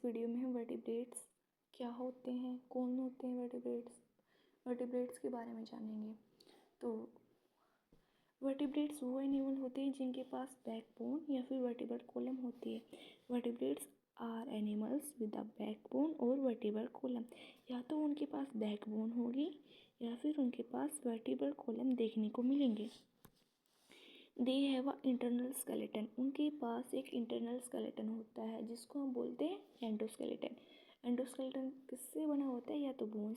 Video में हम vertebrates क्या होते हैं, कौन होते हैं वर्टिब्रेट्स के बारे में जानेंगे। तो वर्टिब्रेट्स वो एनिमल होते हैं जिनके पास बैकबोन या फिर वर्टिब्रल कॉलम होती है। Vertebrates are animals with a backbone और वर्टिब्रल कॉलम। या तो उनके पास बैकबोन होगी या फिर उनके पास वर्टिब्रल कॉलम देखने को मिलेंगे। दे हैव अ इंटरनल स्केलेटन। उनके पास एक इंटरनल स्केलेटन होता है जिसको हम बोलते हैं एंडोस्केलेटन। एंडोस्केलेटन किससे बना होता है? या तो बोन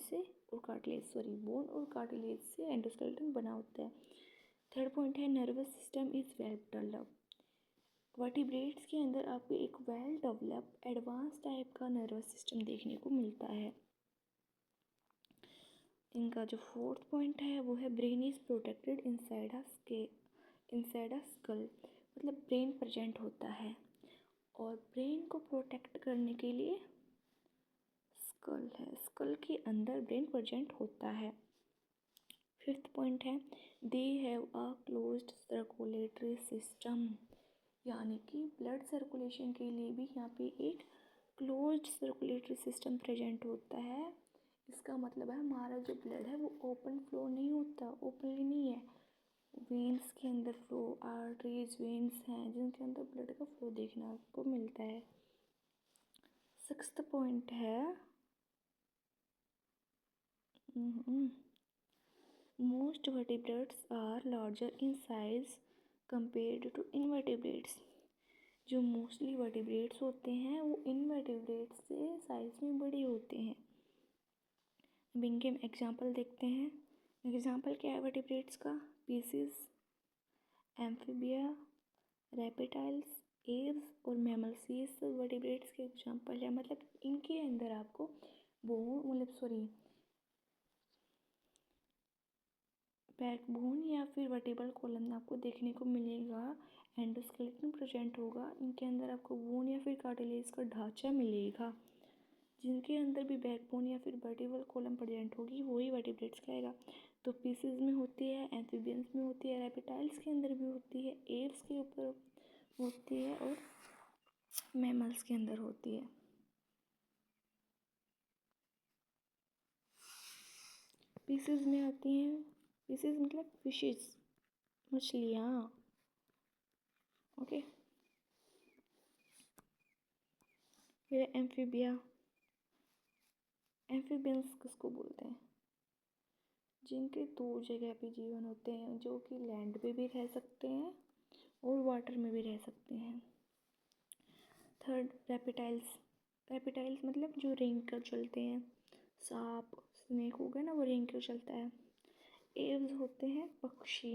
और कार्टिलेज से एंडोस्केलेटन बना होता है। थर्ड पॉइंट है nervous system is well developed. Vertebrates के अंदर आपको एक वेल डेवलप्ड एडवांस टाइप का नर्वस सिस्टम देखने को मिलता है। इनका जो फोर्थ पॉइंट है वो है brain is protected inside a skull. मतलब ब्रेन प्रेजेंट होता है और ब्रेन को प्रोटेक्ट करने के लिए स्कल के अंदर ब्रेन प्रेजेंट होता है। फिफ्थ पॉइंट है they have a closed circulatory system. यानी कि ब्लड सर्कुलेशन के लिए भी यहाँ पे एक क्लोज्ड सर्कुलेटरी सिस्टम प्रेजेंट होता है। इसका मतलब है हमारा जो ब्लड है वो ओपन फ्लो नहीं होता, ओपनली नहीं है। वेन्स के अंदर फ्लो, आर्टरीज वेन्स हैं जिनके अंदर ब्लड का फ्लो देखने को मिलता है। सिक्स्थ पॉइंट है most vertebrates are larger in size compared to invertebrates. जो मोस्टली वर्टिब्रेट्स होते हैं वो इनवर्टिब्रेट्स से साइज में बड़े होते हैं। अब इनके एग्जाम्पल देखते हैं। एग्जाम्पल क्या है वर्टिब्रेट्स का? पीसेस, एम्फीबिया, रेप्टाइल्स, एव्स और मैमल्स, ये सब वर्टिब्रेट्स के एग्जाम्पल है। मतलब इनके अंदर आपको बैकबोन या फिर वर्टिब्रल कॉलम आपको देखने को मिलेगा। एंडोस्केलेटन प्रेजेंट होगा। इनके अंदर आपको बोन या फिर कार्टिलेज का ढांचा मिलेगा। जिनके अंदर भी बैकबोन या फिर वर्टिब्रल कॉलम प्रेजेंट होगी वही वर्टिब्रेट्स कहलाएगा। तो पीसेस में होती है, एम्फीबियंस में होती है, रेप्टाइल्स के अंदर भी होती है, एव्स के ऊपर होती है और मैमल्स के अंदर होती है। पीसेस में आती हैं, पीसेस मतलब फिशेस, मछलियाँ। ओके, फिर एम्फीबिया। एम्फीबियंस किसको बोलते हैं? जिनके दो जगह पे जीवन होते हैं, जो कि लैंड पे भी रह सकते हैं और वाटर में भी रह सकते हैं। Third reptiles. रेप्टाइल्स मतलब जो रेंग कर चलते हैं, सांप, स्नेक हो गया ना, वो रेंग कर चलता है। एव्स होते हैं पक्षी,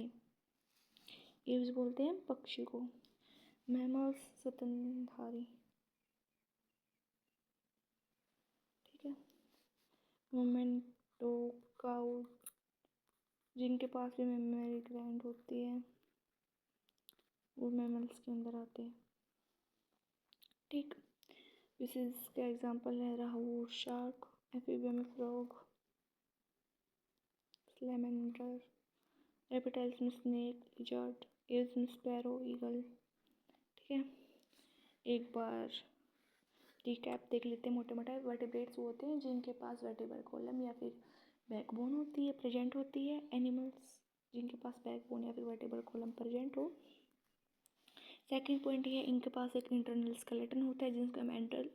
एव्स बोलते हैं पक्षी को। मैमल्स स्तनधारी, ठीक है। वुमेन, डॉग, काऊ, जिनके पास भी मेमोरी ग्लैंड होती है वो मैमल्स के अंदर आते हैं, ठीक। फिशेस का एग्जांपल है राहू, शार्क, एम्फीबिया में फ्रॉग, सैलमैंडर, रेप्टाइल्स में स्नेक, लिजर्ड, एव्स में स्पैरो, ईगल, ठीक है। एक बार रिकैप देख लेते हैं मोटे मोटे। वर्टिब्रेट्स वो होते हैं जिनके पास वर्टिब्रल कॉलम या फिर बैकबोन होती है, प्रेजेंट होती है। एनिमल्स जिनके पास बैकबोन या फिर वर्टिब्रल कॉलम प्रेजेंट हो। सेकंड पॉइंट ये है इनके पास एक इंटरनल स्केलेटन होता है जिसको हम एंटरल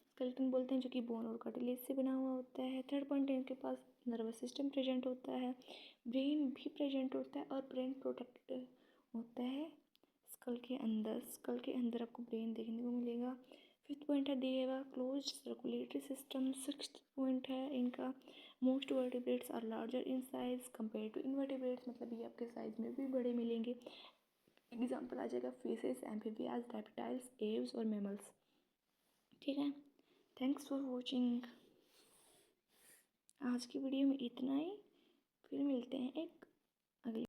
स्केलेटन बोलते हैं, जो कि बोन और कार्टिलेज से बना हुआ होता है। थर्ड पॉइंट इनके पास नर्वस सिस्टम प्रेजेंट होता है, ब्रेन भी प्रेजेंट होता है और ब्रेन प्रोटेक्टेड होता है स्कल के अंदर आपको ब्रेन देखने को मिलेगा। फिफ्थ पॉइंट है they have a closed circulatory system. Sixth point है इनका most vertebrates are larger in size compare to invertebrates. मतलब ये आपके साइज में भी बड़े मिलेंगे। एग्जाम्पल आ जाएगा फिशेस, एम्फीबियाज, रेप्टाइल्स, एव्स और मैमल्स, ठीक है। Thanks for watching. आज की वीडियो में इतना ही, फिर मिलते हैं एक अगली